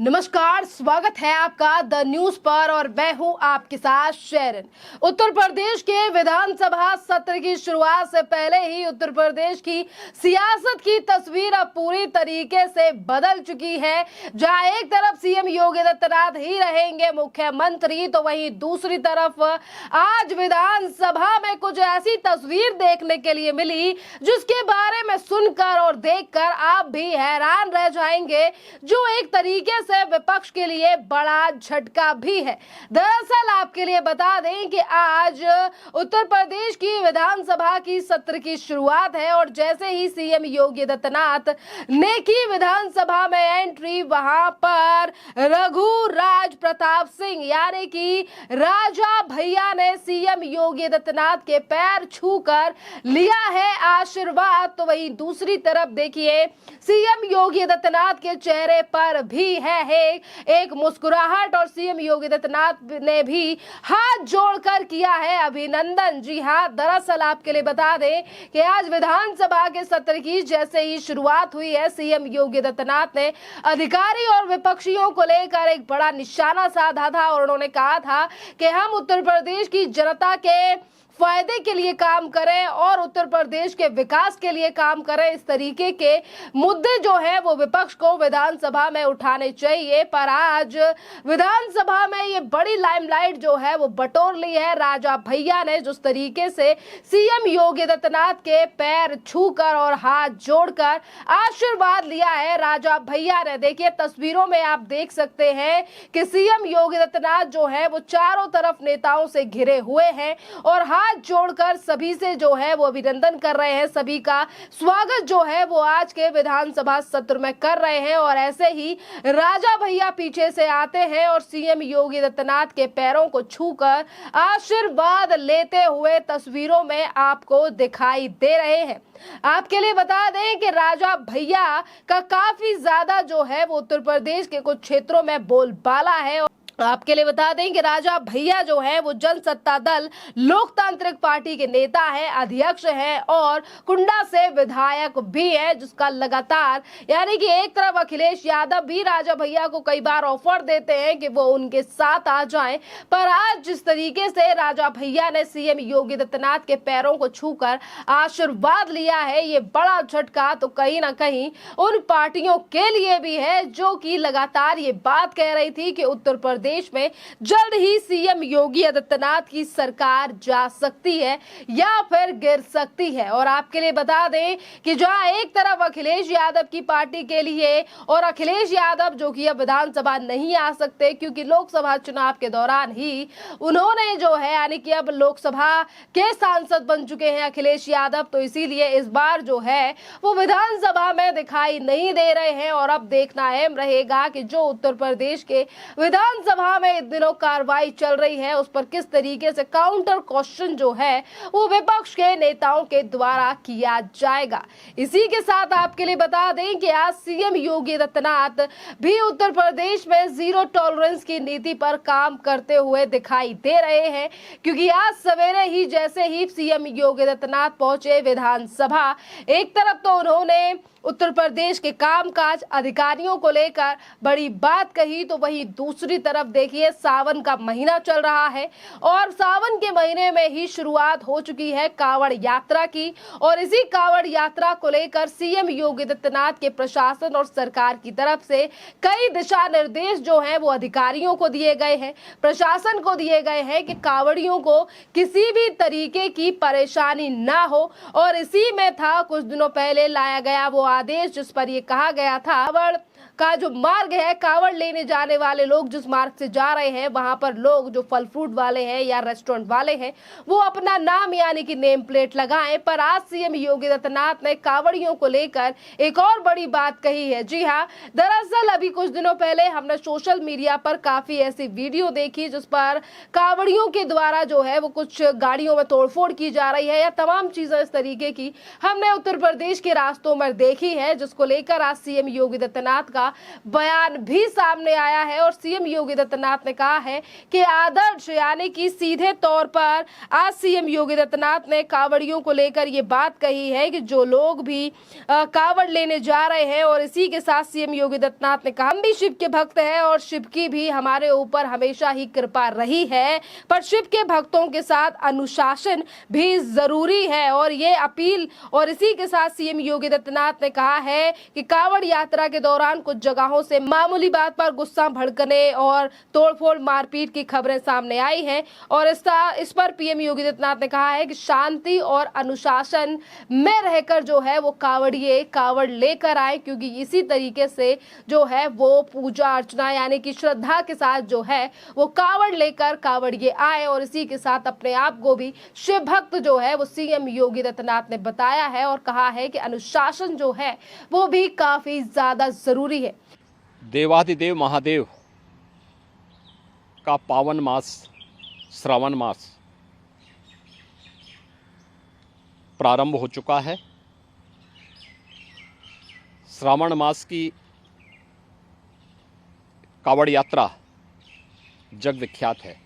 नमस्कार, स्वागत है आपका द न्यूज पर और मैं हूं आपके साथ शेरन। उत्तर प्रदेश के विधानसभा सत्र की शुरुआत से पहले ही उत्तर प्रदेश की सियासत की तस्वीर अब पूरी तरीके से बदल चुकी है। जहां एक तरफ सीएम योगी आदित्यनाथ ही रहेंगे मुख्यमंत्री, तो वहीं दूसरी तरफ आज विधानसभा में कुछ ऐसी तस्वीर देखने के लिए मिली जिसके बारे में सुनकर और देखकर आप भी हैरान रह जाएंगे, जो एक तरीके से विपक्ष के लिए बड़ा झटका भी है। दरअसल आपके लिए बता दें कि आज उत्तर प्रदेश की विधानसभा की सत्र की शुरुआत है और जैसे ही सीएम योगी आदित्यनाथ ने की विधानसभा में एंट्री, वहां पर रघुराज प्रताप सिंह यानी कि राजा भैया ने सीएम योगी आदित्यनाथ के पैर छूकर लिया है आशीर्वाद। तो वहीं दूसरी तरफ देखिए सीएम योगी आदित्यनाथ के चेहरे पर भी है एक मुस्कुराहट और सीएम योगी आदित्यनाथ ने भी हाथ जोड़कर किया है अभिनंदन। जी हां, दरअसल आपके लिए बता दें कि आज विधानसभा के सत्र की जैसे ही शुरुआत हुई है, सीएम योगी आदित्यनाथ ने अधिकारी और विपक्षियों को लेकर एक बड़ा निशाना साधा था और उन्होंने कहा था कि हम उत्तर प्रदेश की जनता के फायदे के लिए काम करें और उत्तर प्रदेश के विकास के लिए काम करें। इस तरीके के मुद्दे जो है वो विपक्ष को विधानसभा में उठाने चाहिए। पर आज विधानसभा में ये बड़ी लाइमलाइट जो है वो बटोर ली है राजा भैया ने, जिस तरीके से सीएम योगी आदित्यनाथ के पैर छूकर और हाथ जोड़कर आशीर्वाद लिया है राजा भैया ने। देखिए तस्वीरों में आप देख सकते हैं कि सीएम योगी आदित्यनाथ जो है वो चारों तरफ नेताओं से घिरे हुए हैं और हाथ जोड़कर सभी से जो है वो अभिनंदन कर रहे हैं, सभी का स्वागत जो है वो आज के विधानसभा सत्र में कर रहे हैं। और ऐसे ही राजा भैया पीछे से आते हैं और सीएम योगी आदित्यनाथ के पैरों को छूकर आशीर्वाद लेते हुए तस्वीरों में आपको दिखाई दे रहे हैं। आपके लिए बता दें कि राजा भैया का काफी ज्यादा जो है वो उत्तर प्रदेश के कुछ क्षेत्रों में बोलबाला है। आपके लिए बता दें कि राजा भैया जो है वो जनसत्ता दल लोकतांत्रिक पार्टी के नेता है, अध्यक्ष है और कुंडा से विधायक भी है, जिसका लगातार यानी कि एक तरफ अखिलेश यादव भी राजा भैया को कई बार ऑफर देते हैं कि वो उनके साथ आ जाएं, पर आज जिस तरीके से राजा भैया ने सीएम योगी आदित्यनाथ के पैरों को छूकर आशीर्वाद लिया है, ये बड़ा झटका तो कहीं ना कहीं उन पार्टियों के लिए भी है जो कि लगातार ये बात कह रही थी कि उत्तर प्रदेश में जल्द ही सीएम योगी आदित्यनाथ की सरकार जा सकती है या फिर गिर सकती है। और आपके लिए बता दें कि जहां एक तरफ अखिलेश यादव की पार्टी के लिए और अखिलेश यादव जो कि अब विधानसभा नहीं आ सकते क्योंकि लोकसभा चुनाव के दौरान ही उन्होंने जो है यानी कि अब लोकसभा के सांसद बन चुके हैं अखिलेश यादव, तो इसीलिए इस बार जो है वो विधानसभा में दिखाई नहीं दे रहे हैं। और अब देखना अहम रहेगा कि जो उत्तर प्रदेश के विधानसभा में इन दिनों कार्रवाई चल रही है उस पर किस तरीके से काउंटर क्वेश्चन जो है वो विपक्ष के नेताओं के द्वारा किया जाएगा। इसी के साथ आपके लिए बता दें कि आज सीएम योगी आदित्यनाथ भी उत्तर प्रदेश में जीरो टॉलरेंस की नीति पर काम करते हुए दिखाई दे रहे हैं, क्योंकि आज सवेरे ही जैसे ही सीएम योगी आदित्यनाथ पहुंचे विधानसभा, एक तरफ तो उन्होंने उत्तर प्रदेश के कामकाज अधिकारियों को लेकर बड़ी बात कही, तो वहीं दूसरी तरफ देखिए सावन का महीना चल रहा है और सावन के महीने में ही शुरुआत हो चुकी है कांवड़ यात्रा की। और इसी कांवड़ यात्रा को लेकर सीएम योगी आदित्यनाथ के प्रशासन और सरकार की तरफ से कई दिशा निर्देश जो हैं वो अधिकारियों को दिए गए हैं, प्रशासन को दिए गए हैं कि कांवड़ियों को किसी भी तरीके की परेशानी ना हो। और इसी में था कुछ दिनों पहले लाया गया वो आदेश जिस पर ये कहा गया था कांवड़ का जो मार्ग है, कांवड़ लेने जाने वाले लोग जिस मार्ग से जा रहे हैं वहां पर लोग जो फल फ्रूट वाले हैं या रेस्टोरेंट वाले हैं वो अपना नाम यानी कि नेम प्लेट लगाएं। पर आज सीएम योगी आदित्यनाथ ने कांवड़ियों को लेकर एक और बड़ी बात कही है। जी हाँ, दरअसल अभी कुछ दिनों पहले हमने सोशल मीडिया पर काफी ऐसी वीडियो देखी जिस पर कांवड़ियों के द्वारा जो है वो कुछ गाड़ियों में तोड़फोड़ की जा रही है या तमाम चीजें इस तरीके की हमने उत्तर प्रदेश के रास्तों में देखी है, जिसको लेकर आज सीएम योगी आदित्यनाथ का बयान भी सामने आया है और सीएम योगी आदित्यनाथ ने कहा है कि आदर्श यानी कि सीधे तौर पर आज सीएम योगी आदित्यनाथ ने कांवड़ियों को लेकर ये बात कही है कि जो लोग भी कांवड़ लेने जा रहे हैं, और इसी के साथ सीएम योगी आदित्यनाथ ने कहा हम भी शिव के भक्त हैं और शिव की भी हमारे ऊपर हमेशा ही कृपा रही है, पर शिव के भक्तों के साथ अनुशासन भी जरूरी है। और ये अपील, और इसी के साथ सीएम योगी आदित्यनाथ ने कहा है कि कांवड़ यात्रा के दौरान कुछ जगहों से मामूली बात पर गुस्सा भड़कने और तोड़फोड़ मारपीट की खबरें सामने आई हैं, और इस पर पीएम योगी आदित्यनाथ ने कहा है कि शांति और अनुशासन में रहकर जो है वो कांवड़िए कांवड़ लेकर आए, क्योंकि इसी तरीके से जो है वो पूजा अर्चना यानी कि श्रद्धा के साथ जो है वो कांवड़ लेकर कांवड़िए आए, और इसी के साथ अपने आप को भी शिव भक्त जो है वो सीएम योगी आदित्यनाथ ने बताया है और कहा है कि अनुशासन जो है वो भी काफी ज्यादा जरूरी है। देवाधिदेव महादेव का पावन मास श्रावण मास प्रारंभ हो चुका है। श्रावण मास की कांवड़ यात्रा जग विख्यात है।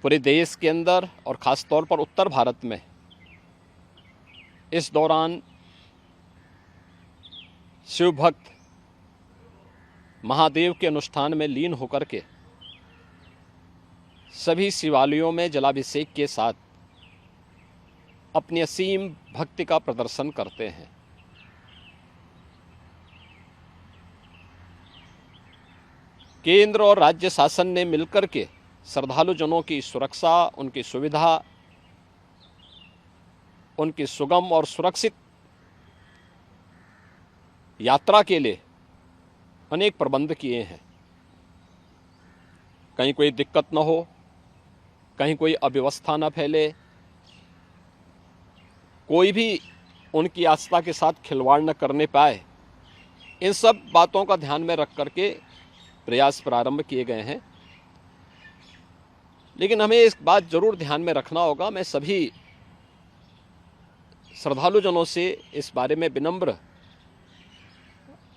पूरे देश के अंदर और ख़ास तौर पर उत्तर भारत में इस दौरान शिव भक्त महादेव के अनुष्ठान में लीन होकर के सभी शिवालयों में जलाभिषेक के साथ अपनी असीम भक्ति का प्रदर्शन करते हैं। केंद्र और राज्य शासन ने मिलकर के श्रद्धालु जनों की सुरक्षा, उनकी सुविधा, उनकी सुगम और सुरक्षित यात्रा के लिए अनेक प्रबंध किए हैं। कहीं कोई दिक्कत न हो, कहीं कोई अव्यवस्था न फैले, कोई भी उनकी आस्था के साथ खिलवाड़ न करने पाए, इन सब बातों का ध्यान में रख करके प्रयास प्रारंभ किए गए हैं। लेकिन हमें इस बात जरूर ध्यान में रखना होगा, मैं सभी श्रद्धालु जनों से इस बारे में विनम्र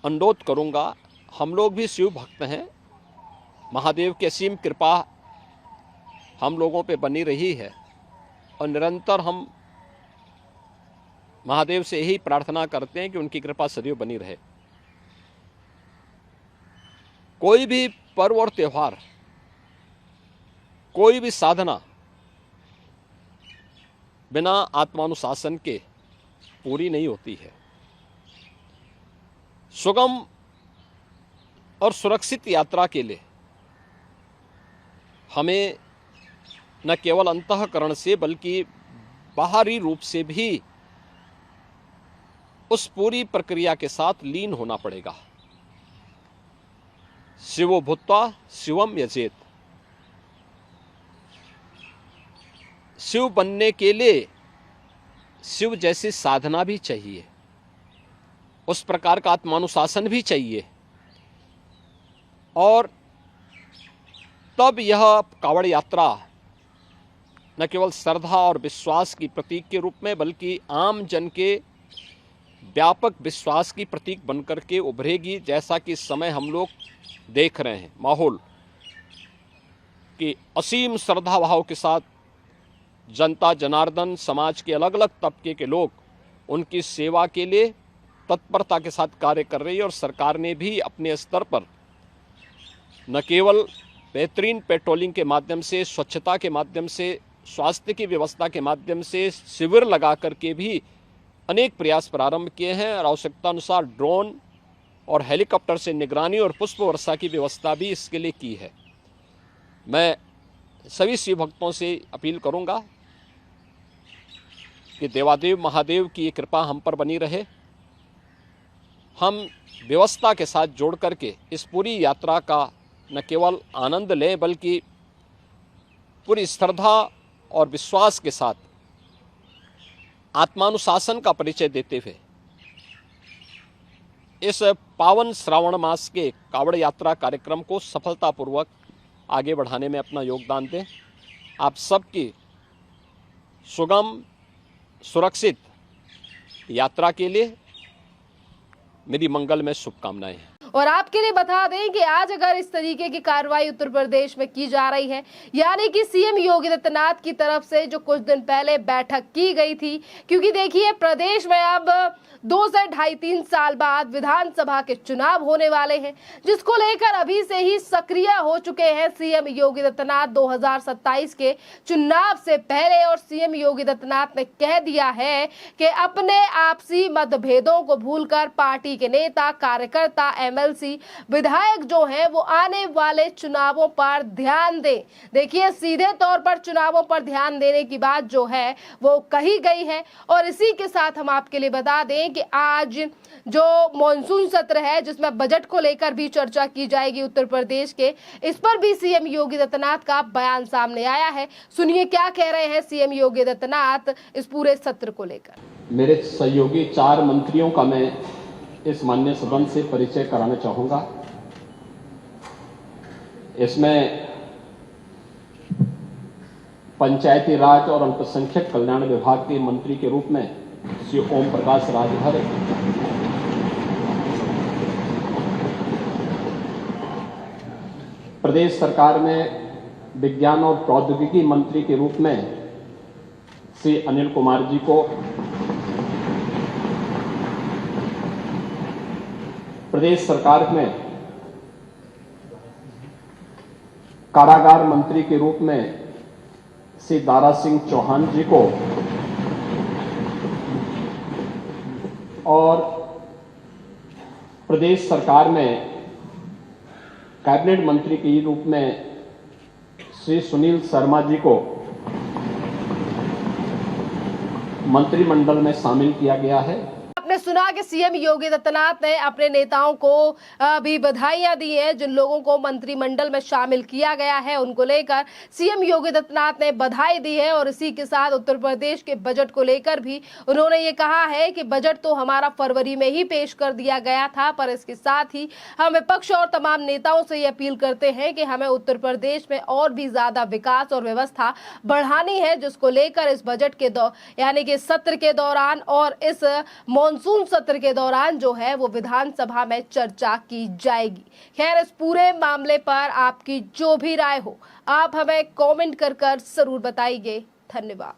अनुरोध करूंगा। हम लोग भी शिव भक्त हैं, महादेव की असीम कृपा हम लोगों पे बनी रही है और निरंतर हम महादेव से यही प्रार्थना करते हैं कि उनकी कृपा सदैव बनी रहे। कोई भी पर्व और त्यौहार, कोई भी साधना बिना आत्मानुशासन के पूरी नहीं होती है। सुगम और सुरक्षित यात्रा के लिए हमें न केवल अंतःकरण से बल्कि बाहरी रूप से भी उस पूरी प्रक्रिया के साथ लीन होना पड़ेगा। शिवो भूत्वा शिवम यजेत। शिव बनने के लिए शिव जैसी साधना भी चाहिए, उस प्रकार का आत्मानुशासन भी चाहिए, और तब यह कांवड़ यात्रा न केवल श्रद्धा और विश्वास की प्रतीक के रूप में बल्कि आम जन के व्यापक विश्वास की प्रतीक बनकर के उभरेगी। जैसा कि इस समय हम लोग देख रहे हैं माहौल कि असीम श्रद्धा भाव के साथ जनता जनार्दन समाज के अलग अलग तबके के लोग उनकी सेवा के लिए तत्परता के साथ कार्य कर रही है, और सरकार ने भी अपने स्तर पर न केवल बेहतरीन पेट्रोलिंग के माध्यम से, स्वच्छता के माध्यम से, स्वास्थ्य की व्यवस्था के माध्यम से शिविर लगा करके भी अनेक प्रयास प्रारंभ किए हैं, और आवश्यकता अनुसार ड्रोन और हेलीकॉप्टर से निगरानी और पुष्प वर्षा की व्यवस्था भी इसके लिए की है। मैं सभी शिव भक्तों से अपील करूंगा कि देवादेव महादेव की ये कृपा हम पर बनी रहे। हम व्यवस्था के साथ जोड़ करके इस पूरी यात्रा का न केवल आनंद लें बल्कि पूरी श्रद्धा और विश्वास के साथ आत्मानुशासन का परिचय देते हुए इस पावन श्रावण मास के कांवड़ यात्रा कार्यक्रम को सफलतापूर्वक आगे बढ़ाने में अपना योगदान दें। आप सबकी सुगम सुरक्षित यात्रा के लिए मेरी मंगल में शुभकामनाएं हैं। और आपके लिए बता दें कि आज अगर इस तरीके की कार्रवाई उत्तर प्रदेश में की जा रही है, यानी कि सीएम योगी आदित्यनाथ की तरफ से जो कुछ दिन पहले बैठक की गई थी, क्योंकि देखिए प्रदेश में अब 2 से 2.5-3 साल बाद विधानसभा के चुनाव होने वाले हैं, जिसको लेकर अभी से ही सक्रिय हो चुके हैं सीएम योगी आदित्यनाथ 2027 के चुनाव से पहले। और सीएम योगी आदित्यनाथ ने कह दिया है कि अपने आपसी मतभेदों को भूलकर पार्टी के नेता, कार्यकर्ता, एमएलसी, विधायक जो हैं वो आने वाले चुनावों पर ध्यान दें। देखिए सीधे तौर पर चुनावों पर ध्यान देने की बात जो है वो कही गई है। और इसी के साथ हम आपके लिए बता दें कि आज जो मॉनसून सत्र है, जिसमें बजट को लेकर भी चर्चा की जाएगी उत्तर प्रदेश के, इस पर भी सीएम योगी आदित्यनाथ का बयान सामने आया है। सुनिए क्या कह रहे हैं सीएम योगी आदित्यनाथ इस पूरे सत्र को लेकर। मेरे सहयोगी 4 मंत्रियों का मैं इस माननीय सदन से परिचय कराना चाहूंगा। इसमें पंचायती राज और अल्पसंख्यक कल्याण विभाग के मंत्री के रूप में श्री ओम प्रकाश राजभर, प्रदेश सरकार में विज्ञान और प्रौद्योगिकी मंत्री के रूप में श्री अनिल कुमार जी को, प्रदेश सरकार में कारागार मंत्री के रूप में श्री दारा सिंह चौहान जी को और प्रदेश सरकार में कैबिनेट मंत्री के रूप में श्री सुनील शर्मा जी को मंत्रिमंडल में शामिल किया गया है। आपने सुना कि सीएम योगी आदित्यनाथ ने अपने नेताओं को भी बधाइयां दी हैं। जिन लोगों को मंत्रिमंडल में शामिल किया गया है उनको लेकर सीएम योगी आदित्यनाथ ने बधाई दी है। और इसी के साथ उत्तर प्रदेश के बजट को लेकर भी उन्होंने ये कहा है कि बजट तो हमारा फरवरी में ही पेश कर दिया गया था, पर इसके साथ ही हम विपक्ष और तमाम नेताओं से ये अपील करते हैं कि हमें उत्तर प्रदेश में और भी ज्यादा विकास और व्यवस्था बढ़ानी है, जिसको लेकर इस बजट के यानी कि सत्र के दौरान और इस मॉनसून सत्र के दौरान जो है वो विधानसभा में चर्चा की जाएगी। खैर इस पूरे मामले पर आपकी जो भी राय हो आप हमें कमेंट कर जरूर बताइए। धन्यवाद।